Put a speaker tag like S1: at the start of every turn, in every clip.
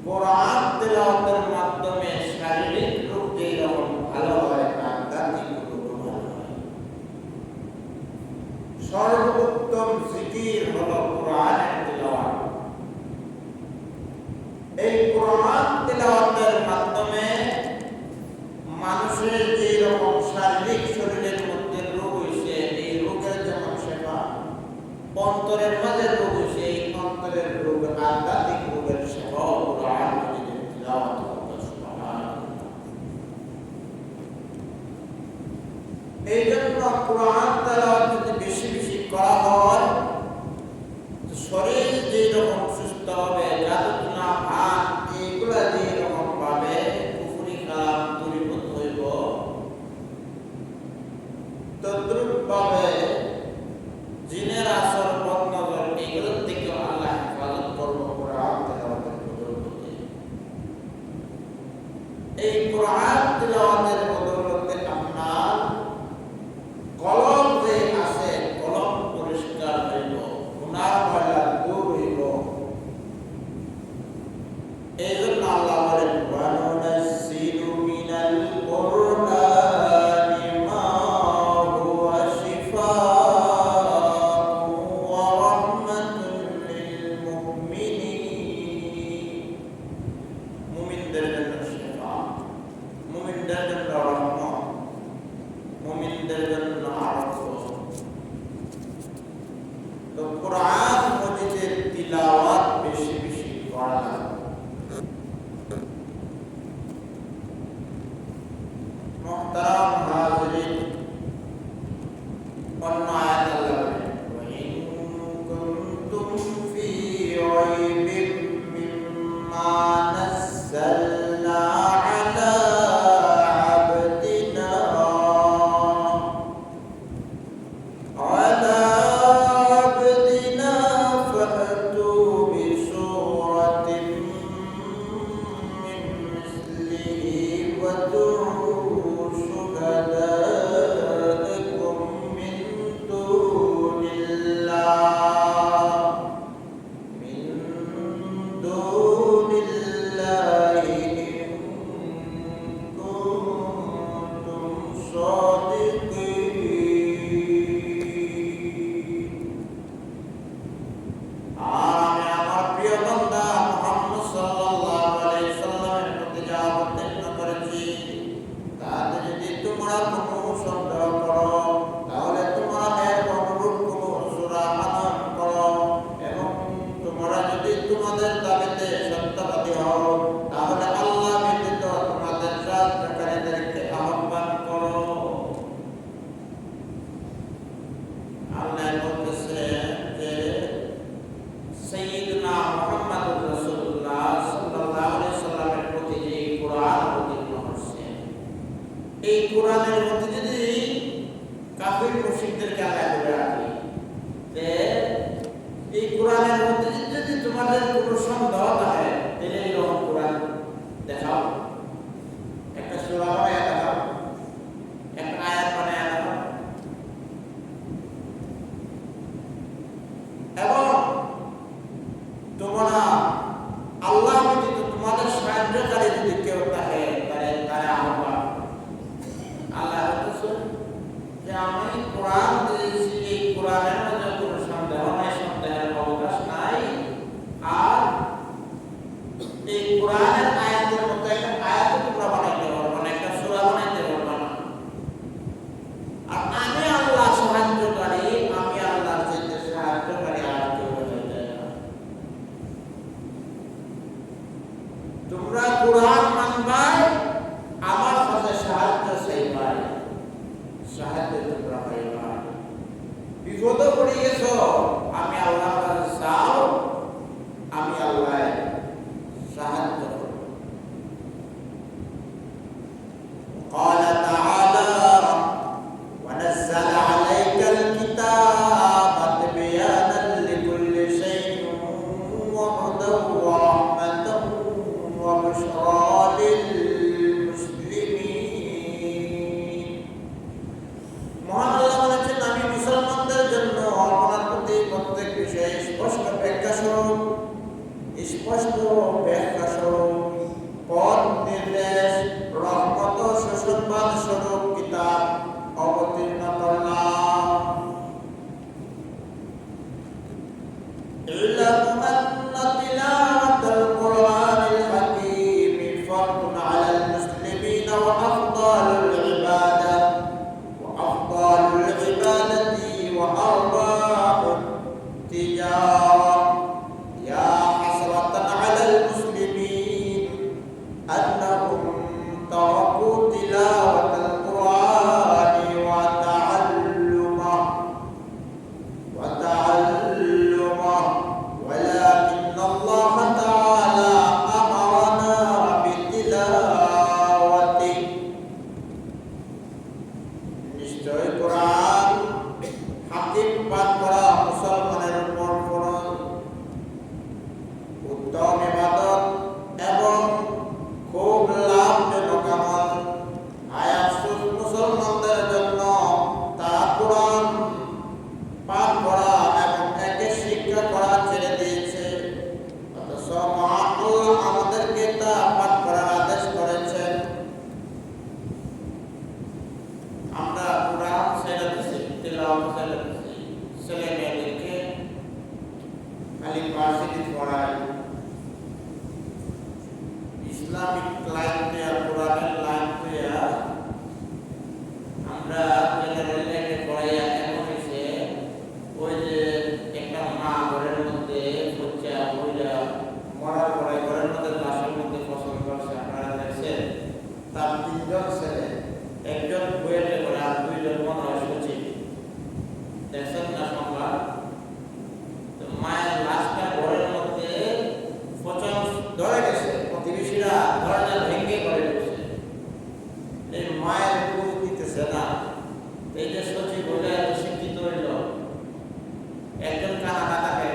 S1: কোরআন তেলাওয়াতের মাধ্যমে শারীরিক রূপ যেরকম ভালো হয়, আধ্যাত্মিক রূপ ভালো হয়। সর্বোত্তম জিকির হলো কোরআনের তেলাওয়াত। এই কোরআন তেলাওয়াতের মাধ্যমে মানুষের যে রকম শারীরিক শরীরের মধ্যে রোগ হয়েছে, এই রোগের যেমন সেবা, অন্তরের মাঝে রোগ হয়েছে, এই অন্তরের রোগ, আধ্যাত্মিক রোগের সেবা কোরআন মাজিদের তিলাওয়াত করতে। সুবহানাল্লাহ। এই জন্য কোরআন তেলাওয়াত যদি বেশি বেশি করা হয়, শরীর যে রকম সুস্থ হবে, জাদুটনা ভাত এইগুলা যে রকম পাবে, কুফরি কালাম দূরীভূত হইব, তদ্রুপ ভাবে জিনের আসর, বদনজর এইগুলোর থেকে আল্লাহ হেফাজত করবো কোরআন তেলাওয়াতের বদৌলতে। এই কোরআন তেলাওয়াতের বদৌলতে আপনার কলম যে আছে, কলম পরিষ্কার হইব, গুনাহ ময়লা দূর হইব। এই জন্য আল্লাহ বলেন, ওয়ানুনাজ্জিলু মিনাল কুরআনি মা হুয়া শিফাউন ওয়া রাহমাতুন লিল মুমিনিন। মুমিনদের জন্য শিফা, মুমিনদের জন্য রহমত, মুমিনদের জন্য আরশ। তো কোরআন মাজিদের তিলাওয়াত বেশি বেশি করা। মুহতারাম হাজিরিন, অন্য আয়াত আল্লাহ বলেন, ওয়া ইন কুনতুম ফি রাইবিন মিম্মা নাযালনা আলা আবদিনা ফাতু বিসূরাতিন মিন মিসলিহি ওয়াদউ শুহাদাআকুম মিন দুনিল্লাহি ইন কুনতুম সাদিকিন। আমি আমার প্রিয় বান্দা মুহাম্মদ সাল্লাল্লাহু আলাইহি সাল্লামের প্রতি যা অবতীর্ণ করেছি, তাতে যদি তোমরা কোনো সন্দেহ করো, তাহলে তোমরা এর অনুরূপ কোনো সূরা পালন করো, এবং তোমরা যদি তোমাদের দাবিতে সত্যবাদী হও, তাহলে আল্লাহ ব্যতীত তোমাদের সাহায্যকারীদেরকে আহ্বান করো। আল্লাহ বলতেছে যে সাইয়্যিদুনা মুহাম্মদুর রাসূলুল্লাহ সাল্লাল্লাহু আলাইহি সাল্লামের প্রতি যে কোরআন অবতীর্ণ হচ্ছে, এই কোরআনের মধ্যে যদি কাফির মুশরিকদেরকে আল্লাহ বলে রাখে যে এই কোরআনের মধ্যে যদি তোমাদের কোনো সন্দেহ থাকে, তাহলে এরকম কোরআন দেখাও, একটা সূরা বানায় দেখাও, একটা আয়াত বানায় দেখাও, এবং তোমরা আল্লাহ ব্যতীত তোমাদের সাহায্যকারী যদি কেউ থাকে, তাহলে তারা আহ্বান। আল্লাহ বলতেছে যে আমি কোরআন দিয়েছি, এই কোরআনের মধ্যে কোনো সন্দেহ নাই, সন্দেহের অবকাশ নাই। আর এই কোরআনের আয়াতের মধ্যে একটা আয়াত তোমরা বানাইতে পারবে না, একটা সূরা বানাইতে পারবে না। আর আমি আল্লাহ সাহায্যকারী, আমি আল্লাহর চাইতে সাহায্যকারী আর কেউ হতে যায় না। তোমরা কোরআন মানবাই, আমার কাছে সাহায্য চাইবাই, সাহায্য তোমরা পাইবা। বিপদে পড়ে গেছো, আমি আল্লাহর কাছে চাও, আমি আল্লাহ সাহায্য করব। قال تعالى ونزل عليك الكتاب تبيانا لكل شيء وهدى ورحمة وبشرى ইসলামিক লাইন দেয়া, কোরআনের লাইন দেয়া আমরা জেনারেল লাইনে পড়াইয়া এমন হয়েছে, ওই যে একটা মা ঘরের মধ্যে বাচ্চা মহিলা মরার পরে ঘরের মধ্যে লাশের মধ্যে পছন্দ করছে, আপনারা দেখছেন। তার 3 জন ছেলে, একজন বইয়ের করে আর 2 জন মনে হয় সচিব, দেখছেন না সংবাদ? তো মায়ের লাশটা ঘরের মধ্যে পচন ধরে গেছে, প্রতিবেশীরা দরজা ভেঙে ঘরে ঢুকছে, এই মায়ের বুঝ দিতেছে না। এই যে সচিব বলে শিক্ষিত হইল, একজন কানাডা থাকে,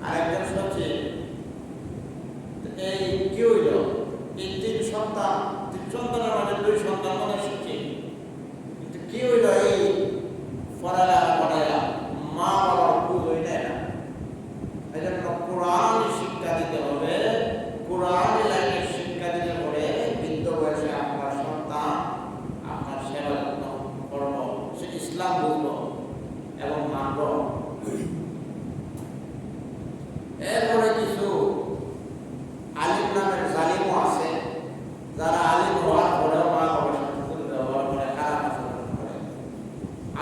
S1: আর একজন সচিব। এই কি হইল, এই 3 সন্তানের মধ্যে 2 সন্তান মনে সচিব, কিন্তু কি হইল, এই পড়ালেখা পড়াইয়া মা বাবার ভুল হইল না। এই জন্য কোরআন শিক্ষা দিতে হবে, কোরআন লাইনের শিক্ষা দিতে পরে বৃদ্ধ বয়সে আপনার সন্তান আপনার সেবা যত্ন করব, সে ইসলাম বুঝল এবং মানব। এরপরে কিছু আলিম নামের জালিমও আছে, যারা আলিম হওয়ার পরেও মা বাবার সাথে দুর্ব্যবহার করে, খারাপ আচরণ করে।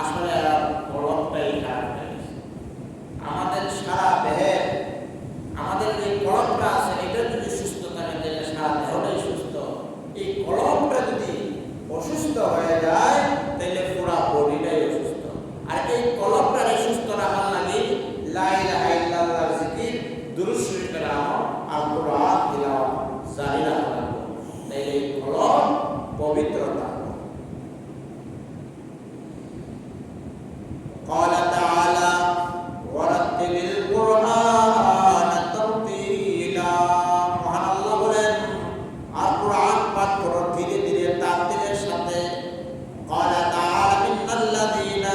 S1: আসলে এরা কলমটাই খারাপ হয়ে গেছে। আমাদের সারা দেহে আমাদের যে কলমটা আছে, এটা যদি সুস্থ থাকে তাহলে সারা দেহটাই সুস্থ। এই কলমটা যদি অসুস্থ হয়ে যায় তাহলে পুরা বডিটাই অসুস্থ। আর এই কলমটাকে সুস্থ রাখার লাগে লা ইলাহা ইল্লাল্লাহ জিকির, দুরূদ শরীফের আমল আর কোরআন তিলাওয়াত জারি রাখা লাগবে, তাইলে এই কলম পবিত্র থাকবে। قال تعالى ورتل القرآن ترتيلا, মহান আল্লাহ বলেন আর কোরআন পাঠ করো ধীরে ধীরে, তারতিলের সাথে। قال تعالى إن الذين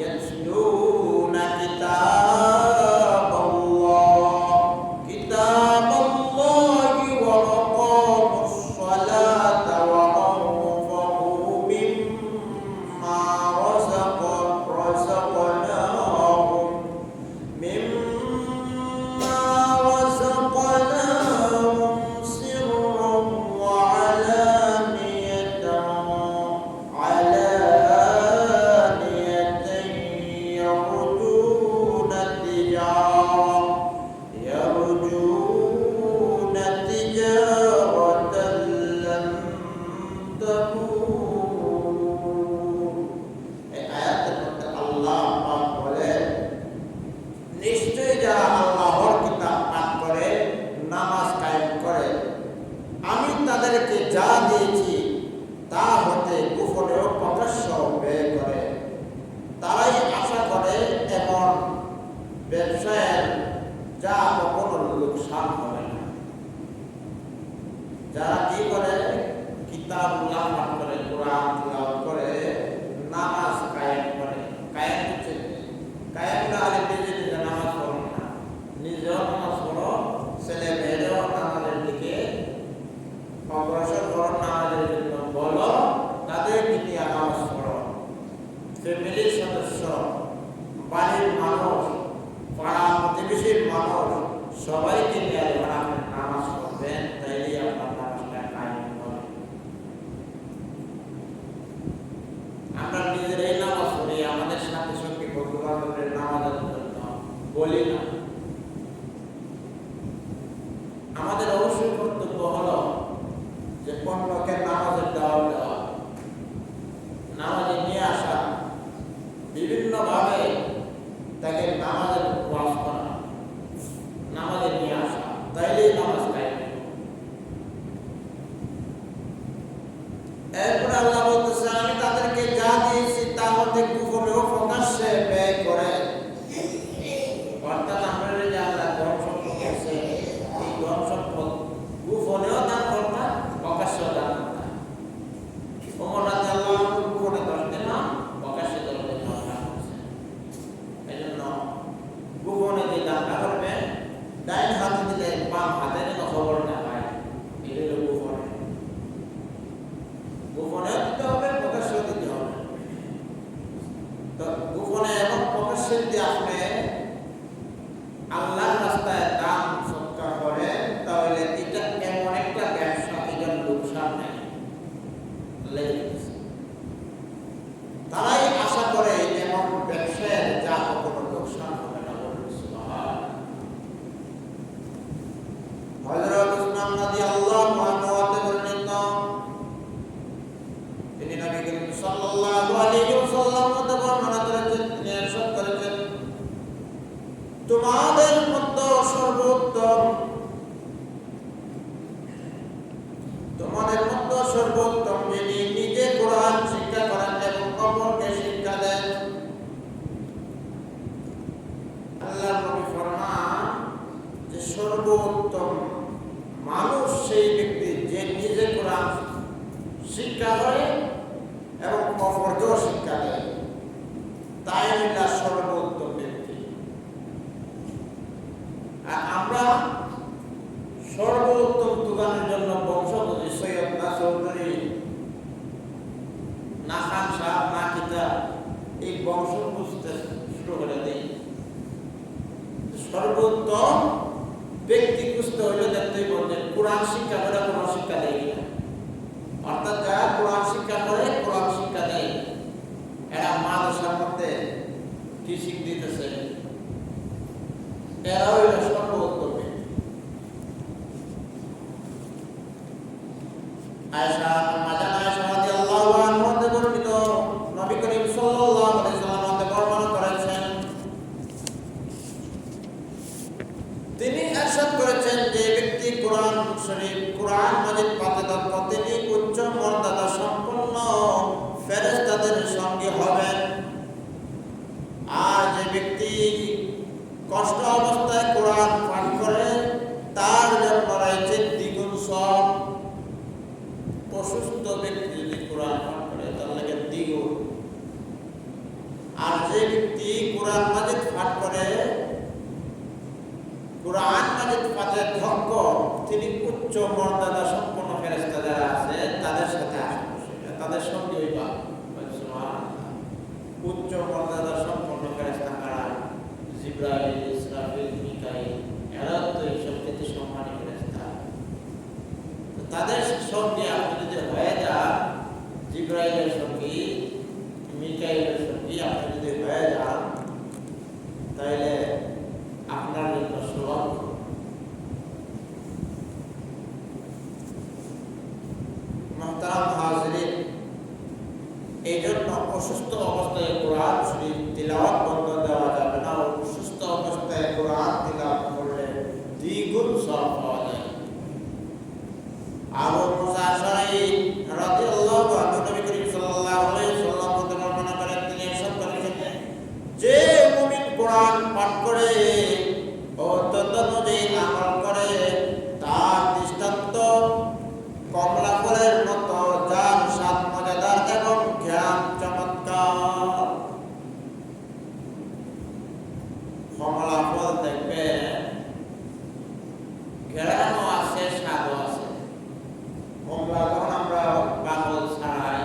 S1: يتلون كتاب الله وأقاموا الصلاة وأنفقوا مما رزقناهم سرا وعلانية يرجون تجارة لن تبور। এই আয়াতের মধ্যে আল্লাহ পাক বলেন, নিশ্চয়ই যারা আল্লাহর কিতাব পাঠ করে, নামাজ কায়েম করে, আমি তাদেরকে যা দিয়েছি তা হতে গোপনেও প্রকাশ্য ব্যয় করে। তারাই আশা করে এমন ব্যবসায়ের যা কখনো লোকসান হবে না। যারা কি করে, কিতাবুল্লাহ পাঠ করে, কোরআন তিলাওয়াত করে, নামাজ কায়েম করে। কায়েম হচ্ছে কায়েম না হলে নিজে নিজে নামাজ পড়ো না, নিজেও নামাজ পড়ো, ছেলে মেয়েরাও নামাজের দিকে অগ্রসর করো, নামাজের জন্য বলো, তাদেরকে নিয়ে নামাজ পড়ো। ফ্যামিলির সদস্য, বাড়ির মানুষ, পাড়া প্রতিবেশীর মানুষ, সবাইকে নিয়ে যখন আপনি নামাজ পড়বেন, তাইলেই আপনার নামাজটা কায়েম হবে। আমরা নিজেরাই নামাজ পড়ি, আমাদের সাথে সঙ্গে বন্ধু বান্ধবের নামাজের জন্য বলি না। আমাদের অবশ্যই কর্তব্য হলো যে অন্যকে নামাজের দাওয়াত দেওয়া, নামাজে নিয়ে আসা, বিভিন্নভাবে তাকে নামাজের ওয়াজ করা, নামাজে নিয়ে আসা, তাইলেই নামাজ কায়েম হবে। এরপরে আল্লাহ বলতেছে, আমি তাদেরকে যা দিয়েছি তার মধ্যে গোপনেও প্রকাশ্যে ব্যয় করে। অর্থাৎ আমরা যে আল্লাহ ধন সম্পদ আছে, এই ধন সম্পদ গোপনেও দান করতাম, প্রকাশ্যেও দান করতাম। ওমর রাদিয়াল্লাহু আনহু গোপনে দশ দিলাম, প্রকাশ্যে 10 দিন দান করছে। এই জন্য গোপনে যে দানটা করবে, ডাইন হাতে দিলে বাম হাতে যেন খবর না পায়, এটা হলো গোপনে। গোপনে দিতে হবে, প্রকাশ্যে দিতে হবে। তো গোপনে এবং প্রকাশ্যে দিয়ে আপনি আল্লাহর রাস্তায় দান সৎকার করে রাদিয়াল্লাহু আনহু হতে বর্ণিত, তিনি নবী করিম সাল্লাল্লাহু আলাইহি ওয়াসাল্লাম হতে বর্ণনা করেছেন, তিনি ইরশাদ করেছেন, তোমাদের মধ্যে সর্বোত্তম যিনি নিজে কোরআন শিক্ষা করেন এবং অপরকে শিক্ষা দেন। আল্লাহ নবী ফরমান যে সর্বোত্তম মানুষ সেই ব্যক্তি যে নিজে কোরআন শিক্ষা করে এবং অপরকেও শিক্ষা দেয়, তাই এটা সর্বোত্তম ব্যক্তি। আর আমরা সর্বোত্তম তুগানের জন্য বংশগতি সৈয়দ না চৌধুরী না খান সাহেব না কিতাব এই বংশ বুঝতে শুরু করে দেয়। সর্বোত্তম ব্যক্তি খুঁজতে হলে দেখতেই বলছেন কোরআন শিক্ষা করে কোন শিক্ষা দেয় কিনা, অর্থাৎ যারা কোরআন শিক্ষা করে কোরআন শিক্ষা দেয় এরা মাদ্রাসার মধ্যে টিচিং দিতেছে, এরা হইল সর্বোত্তম ব্যক্তি। আয়েশা রাদিয়াল্লাহু আনহা হতে বর্ণিত, নবী করিম সাল্লাল্লাহু আলাইহি ওয়াসাল্লাম হতে বর্ণনা করেছেন, তিনি ইরশাদ করেছেন যে ব্যক্তি কোরআন শরীফ কোরআন মাজিদ পাঠে দক্ষ তিনি উচ্চ মর্যাদা সম্পন্ন ফেরেশতাদের সঙ্গে হবেন। আর যে ব্যক্তি কষ্ট অবস্থায় কোরআন পাঠ করে তার জন্য রয়েছে দ্বিগুণ সওয়াব। অসুস্থ ব্যক্তি যদি কোরআন পাঠ করে তার লাগে দ্বিগুণ। আর যে ব্যক্তি কোরআন মাজিদ পাঠ করে কোরআন মাজিদ পাঠে দক্ষ তিনি উচ্চ মর্যাদা সম্পন্ন ফেরেশতা যারা আছে তাদের সাথে তাদের সঙ্গে হইবা। উচ্চ মর্যাদা সম্পন্ন ফেরেশতা কারা? জিবরাইল, ইসরাফিল, মিকাইল, এরা তো এইসব ক্ষেত্রে সম্মানী ফেরেশতা। তাদের সঙ্গে আপনি যদি হয়ে যান, জিবরাইলের সঙ্গে মিকাইলের সঙ্গে আপনি যদি হয়ে যান, তাহলে আপনার জন্য সৌভাগ্য। মুহতারাম হাজিরিন, এই জন্য অসুস্থ অবস্থায় কোরআন শরীফ তিলাওয়াত বন্ধ দেওয়া যাবে না। অসুস্থ অবস্থায় কোরআন তিলাওয়াত করলে দ্বিগুণ সওয়াব পাওয়া যায়। আবু মুসা আশআরী রাদিয়াল্লাহু আনহু নবী করিম সাল্লাল্লাহু আলাইহি ওয়াসাল্লাম হতে বর্ণনা করেন, তিনি ইরশাদ করেছেন, যে মুমিন কোরআন পাঠ করে ও তদনুযায়ী আমল করে তার দৃষ্টান্ত কমলা ফলের মতো, যার স্বাদ মজাদার এবং ঘ্রাণ চমৎকার। কমলা ফল দেখবে ঘ্রাণও আছে, স্বাদও আছে। কমলা যখন আমরা পাগল ছাড়াই,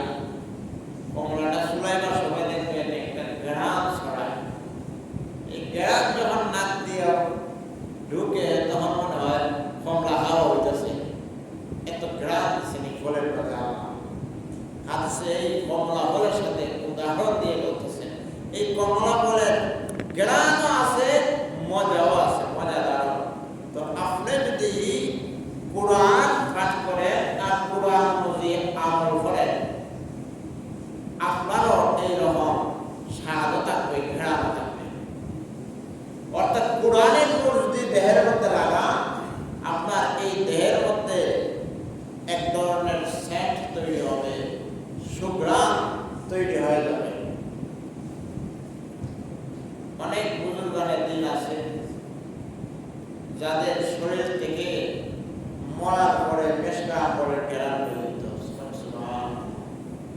S1: কমলাটা সুলাইবার সময় দেখবেন একটা ঘ্রাণ ছড়ায়। এই ঘ্রাণ যখন নাক দিয়ে ঢুকে তখন মনে হয় কমলা হাওয়া হইতেছে, এত ঘ্রাণ দিচ্ছেন এই ফলের কথা। হাদিসে এই কমলা ফলের সাথে উদাহরণ দিয়ে বলতেছেন এই কমলা ফলের ঘ্রাণও আছে, মজাও আছে, মজাদার। তো আপনি যদি কোরআন পাঠ করেন আর কোরআন অনুযায়ী আমল করেন, আপনারও এইরকম স্বাদও থাকবে, ঘ্রাণও থাকবে। অর্থাৎ কোরআনের নূর যদি দেহের মধ্যে লাগান, আপনার এই দেহের মধ্যে এক ধরনের সেন্ট তৈরি হবে, সুঘ্রাণ তৈরি হয়ে যাবে। অনেক বুজুর্গানের দিন আছে যাদের শরীর থেকে মরার পরে মেশকা পরে ঘেরান হয়ে যেত।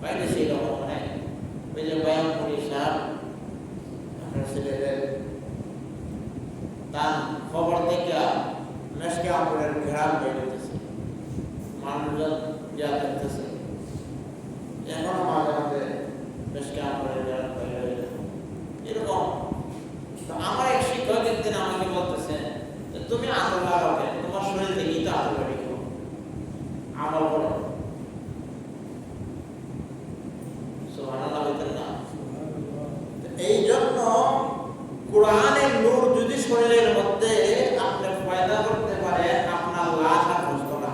S1: বাইরে সেই রকম অনেক, ওই যে বয়ানপুরি সাহেব আপনার ছেলেদের তার খবর থেকে মেশকা পরে ঘেরান হয়ে যেতেছে, মানুষজন যা দেখতেছে এখনো মাঝে মাঝে মেশকা পরে ঘেরান হয়ে যেত এরকম। আমার এক শিক্ষক একদিন আমাকে বলতেছে, তুমি আতর লাগাও কেন, তোমার শরীর থেকেই তো আতর বেরিয়ে আমল করো। সুবহানাল্লাহ বলতেন না? এই জন্য কোরআনের নূর যদি শরীরের মধ্যে আপনি ফায়দা করতে পারেন, আপনার লাশ আর নষ্ট না।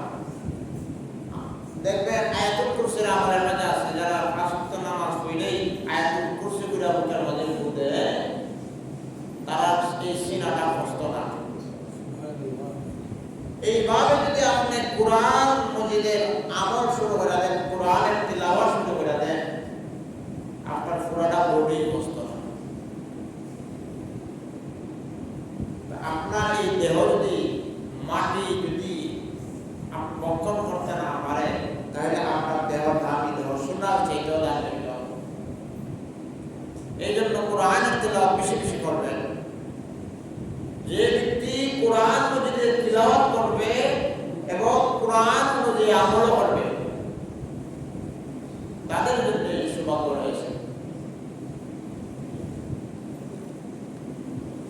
S1: কুরসির আমলের মাঝে আছে, যারা পাঁচ ওয়াক্ত নামাজ পড়লেই আয়াতুল কুরসি করে বুকের মাঝে ফুটে, তারা এই সিনাটা কষ্ট না। এইভাবে যদি আপনি কোরআন মজিদের আমল শুরু করে দেন, কোরআনের তিলাওয়াত শুরু করে দেন, আপনার পুরাটা বডি কষ্ট না। আপনার এই দেহ যদি মাটি যদি বক্ষণ করতে না পারে, তাহলে আপনার দেহ দামি, দেহ সোনার চাইতেও দামি। এই জন্য কোরআনের তিলাওয়াত বেশি বেশি করবেন। যে ব্যক্তি কোরআন মজিদের তিলাওয়াত করবে এবং কোরআন অনুযায়ী আমল করবে, তাদের জন্য সৌভাগ্য রয়েছে।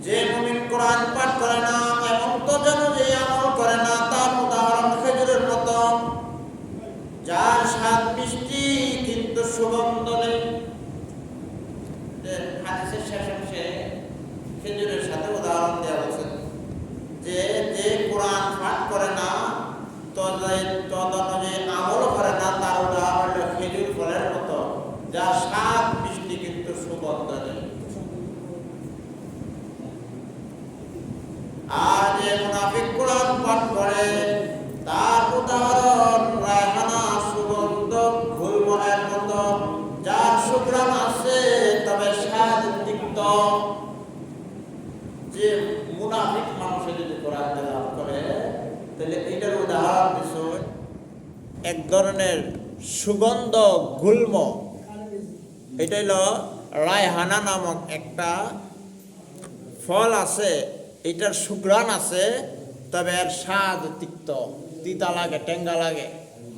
S1: যে মুমিন কোরআন পাঠ করে না এবং তো যেন যে আমল করে না, তার উদাহরণ খেজুরের মতো, যার স্বাদ মিষ্টি কিন্তু সুগন্ধ নেই। হাদিসের শেষ অংশে খেজুরের সাথে উদাহরণ দেওয়া হয়েছে যে যে কোরআন পাঠ করে না, তদনুযায়ী আমল করে না, তার উদাহরণ হলো খেজুর ফলের মতো, যার স্বাদ মিষ্টি কিন্তু সুগন্ধ নেই। আর যে মুনাফিক কোরআন পাঠ করে, তার উদাহরণ রায়হানা সুগন্ধ গুলমনের মতো, যার সুঘ্রাণ আছে তবে স্বাদ তিক্ত। যে মুনাফিক মানুষ যদি কোরআন তেলাওয়াত করে, তাহলে এটার উদাহরণ দিছে এক ধরনের সুগন্ধ গুল্ম। এটা হলো রায়হানা নামক একটা ফল আছে, এটার সুঘ্রাণ আছে, তবে এর স্বাদ তিক্ত, তিতা লাগে, টেঙ্গা লাগে।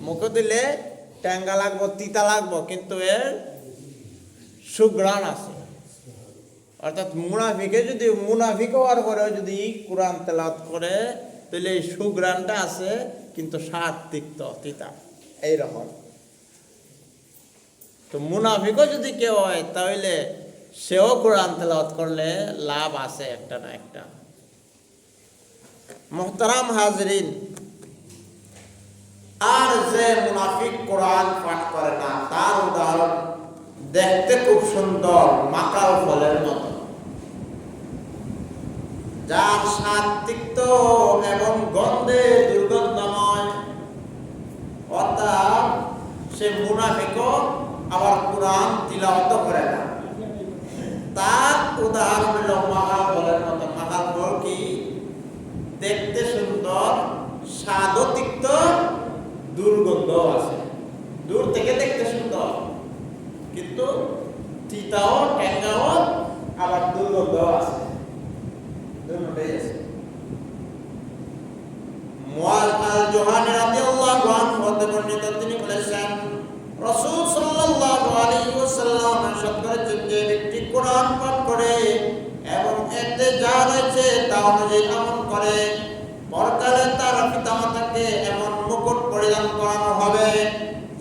S1: মুখে দিলে টেঙ্গা লাগবো, তিতা লাগবো, কিন্তু এর সুঘ্রাণ আছে। অর্থাৎ মুনাফিক হওয়ার পরেও যদি কোরআন তেলাওয়াত করে, তাহলে এই সুঘ্রাণটা আছে, কিন্তু স্বাদ তিক্ত, তিতা, এইরকম। তো মুনাফিকও যদি কেউ হয়, তাহলে সেও কোরআন তেলাওয়াত করলে লাভ আছে একটা না একটা। মুহতারাম হাজরিন, আর যে মুনাফিক কোরআন পাঠ করে না, তার উদাহরণ দেখতে খুব সুন্দর, মাকাল ফলের মতো, যার স্বাদ তিক্ত এবং গন্ধে দুর্গন্ধময়। অর্থাৎ সে মুনাফিকও আবার কোরআন তিলাওয়াত করে না, তার উদাহরণ হলো মাকাল ফলের মতো। মাকাল ফল কি? দেখতে সুন্দর, স্বাদও তিক্ত, দুর্গন্ধ আছে। দূর থেকে দেখতে সুন্দর, কিন্তু তিতাও, টেঙ্গাও, আবার দুর্গন্ধ আছে, দুটোই আছে। মুআয আল-জুহানী রাদিয়াল্লাহু আনহু হতে বর্ণিত, তিনি বলেছেন, রাসূল সাল্লাল্লাহু আলাইহি ওয়াসাল্লাম ইরশাদ করেছেন, যে ব্যক্তি কোরআন পাঠ করে এবং এতে যা রয়েছে তা অনুযায়ী আমল করে, পরকালে তার পিতামাতাকে এমন মুকুট পরিধান করানো হবে,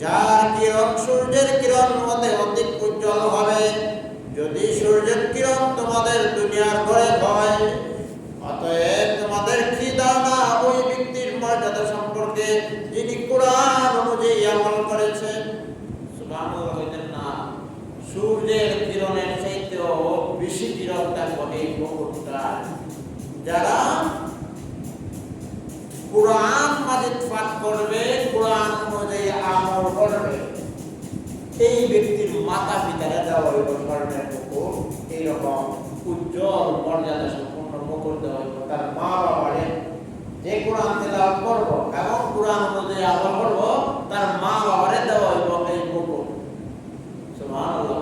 S1: যার কিরণ সূর্যের কিরণ মধ্যে অধিক উজ্জ্বল হবে। যদি সূর্যের কিরণ তোমাদের দুনিয়ার ঘরে হয়, অতএব তোমাদের কি ধারণা ওই ব্যক্তির মর্যাদা সম্পর্কে যিনি কোরআন অনুযায়ী আমল করেছেন? সুবহানাল্লাহ, বলেন না, সূর্যের কিরণের চাইতেও বেশি কিরণ থাকবে এই মুকুটটা। যারা কোরআন মাজিদ পাঠ করবে, কোরআন অনুযায়ী আমল করবে, এই ব্যক্তির মাতা পিতারা দেওয়া হইব স্বর্ণের মুকুট, এইরকম উজ্জ্বল মর্যাদা সম্পন্ন মুকুট দেওয়া হইব। তার মা বাবারে যে কোরআন তেলাওয়াত করব এবং কোরআন অনুযায়ী আমল করব, তার মা বাবারে দেওয়া হইব এই মুকুট। সুবহানাল্লাহ।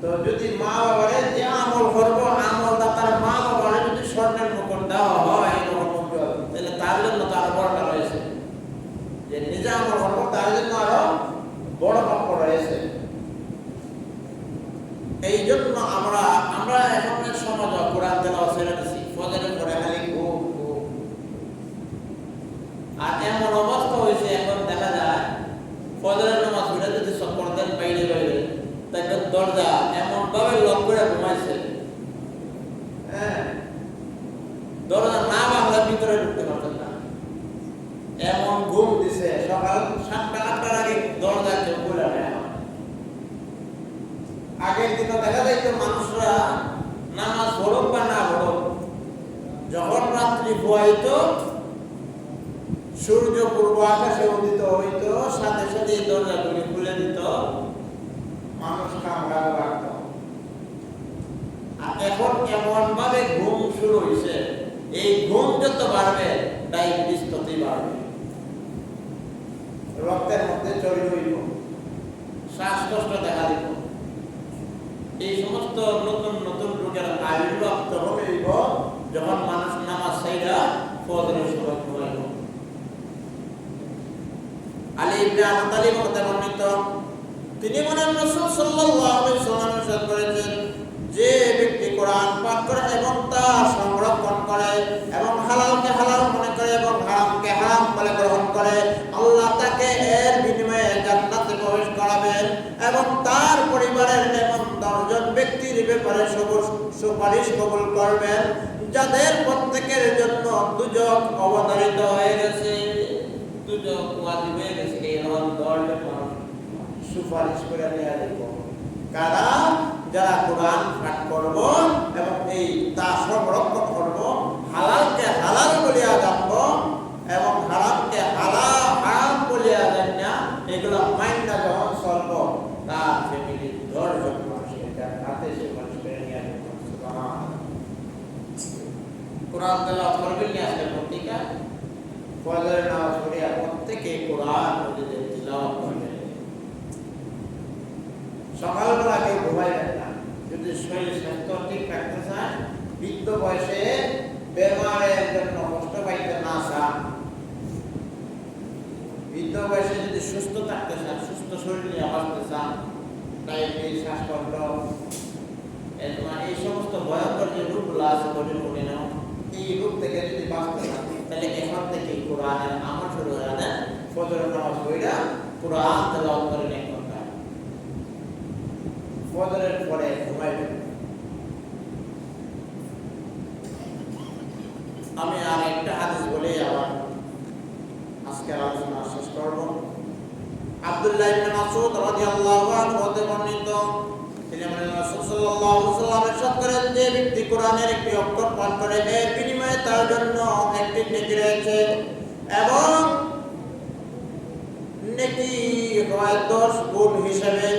S1: তো যদি মা বাবারে যে আমল করব, আমলটা তার মা বাবারে যদি স্বর্ণের মুকুট দেওয়া হয়, তাহলে তার জন্য তার বড়টা রয়েছে। যে নিজে আমল করবো, তার জন্য আরো বড় প্রাপ্য রয়েছে। এই জন্য আমরা এখন সমাজ কোরআন তেলাওয়াত ছেড়ে দিচ্ছি, ফজরের পরে খালি ঘুম ঘুম। আর এমন অবস্থা হয়েছে, এখন দেখা যায় ফজরের নামাজ পড়ে যদি সব পড়তেন বাইরে বাইরে, তাকে দরজা এমন ভাবে লক করে ঘুমাইছে, হ্যাঁ, দরজা না ভাঙলে ভিতরে ঢুকতে পারতেন না, এমন ঘুম দিছে। সকাল আটটার আগে দরজা কেউ খুলে নেয় না। আগের দিনে দেখা যাইত মানুষরা নামাজ পড়ুক বা না পড়ুক, যখন রাত্রি হইতো সূর্য পূর্ব আকাশে উদিত হইত, সাথে সাথে দরজাগুলি খুলে দিত, মানুষ কামড়াতে পারত। আর এখন এমন ভাবে ঘুম শুরু হয়েছে, এই ঘুম যত বাড়বে ডায়াবেটিস ততই বাড়বে, রক্তের মধ্যে চড়ি হইব, শ্বাসকষ্ট দেখা দিব। এই সমস্ত নতুন নতুন রোগের আবির্ভাব তখন হইব যখন মানুষ নামাজ ছাইরা ফজরের সময় ঘুমাইব। আলী ইবনে আবু তালিব হতে বর্ণিত, তিনি বলেন রাসূল সাল্লাল্লাহু আলাইহি ওয়াসাল্লাম ইরশাদ করেছেন, যে ব্যক্তি কোরআন পাঠ করে এবং তা সংরক্ষণ করে এবং হালালকে হালাল মনে করে এবং হারামকে হারাম বলে গ্রহণ করে, আল্লাহ তাকে এর বিনিময়ে জান্নাতে প্রবেশ করাবেন এবং তার পরিবারের এমন 10 জন ব্যক্তির ব্যাপারে সুপারিশ কবুল করবেন যাদের প্রত্যেকের জন্য দুজক অবধারিত হয়ে গেছে, দুজক ওয়াজিব হয়ে গেছে। এরকম 10 জন মানুষ সুপারিশ করে দেয়া দিব। কারা? যারা কোরআন পাঠ করব এবং এই তা সংরক্ষণ করব, হালালকে হালাল বলিয়া জানব এবং হারামকে হারাম বলিয়া জানি না, এগুলো মাইন্ডা যখন চলব, তার ফ্যামিলির 10 জন মানুষের হাতে সে মানুষ করে নিয়ে আসবে। কোরআন তেলাওয়াত করবেন না আজকে পত্রিকা ফজরের নামাজ পড়িয়া প্রত্যেকে কোরআন মজিদের তিলাওয়াত করবেন। সকালবেলা কেউ ঘুমাইবেন না। যদি শরীর স্বাস্থ্য ঠিক রাখতে চান, বৃদ্ধ বয়সে বেমারের জন্য কষ্ট পাইতে না চান, বৃদ্ধ বয়সে যদি সুস্থ থাকতে চান, সুস্থ শরীর নিয়ে বাঁচতে চান, ডায়াবেটিস, শ্বাসকষ্ট, এই সমস্ত ভয়ঙ্কর যে রোগগুলো আছে বডির, এই রোগ থেকে যদি বাঁচতে চান, তাহলে এখন থেকে কোরআনের আমল শুরু হয়ে যান। ফজরের নামাজ পড়িয়া কোরআন তেলাওয়াত করে নেন। ফজরের পরে ঘুমাইবেন। আমি আর একটা হাদিস বলে আবার আজকের আলোচনা শেষ করব। আব্দুল্লাহ ইবনে মাসউদ রাদিয়াল্লাহু আনহু হতে বর্ণিত, তিনি বলেন রাসূল সাল্লাল্লাহু আলাইহি ওয়াসাল্লাম ইরশাদ করেন, যে ব্যক্তি কোরআনের একটি অক্ষর পাঠ করে এর বিনিময়ে তার জন্য একটি নেকি রয়েছে এবং নেকি হয় 10 গুণ হিসেবে।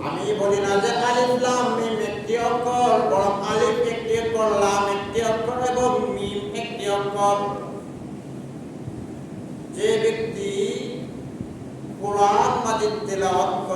S1: আমি বলি না যে আলিফ লাম মিম একটি অক্ষর, বরং আলিফ একটি অক্ষর, লাম একটি অক্ষর এবং মিম একটি অক্ষর। যে ব্যক্তি কোরআন মাজিদ তেলাওয়াত করে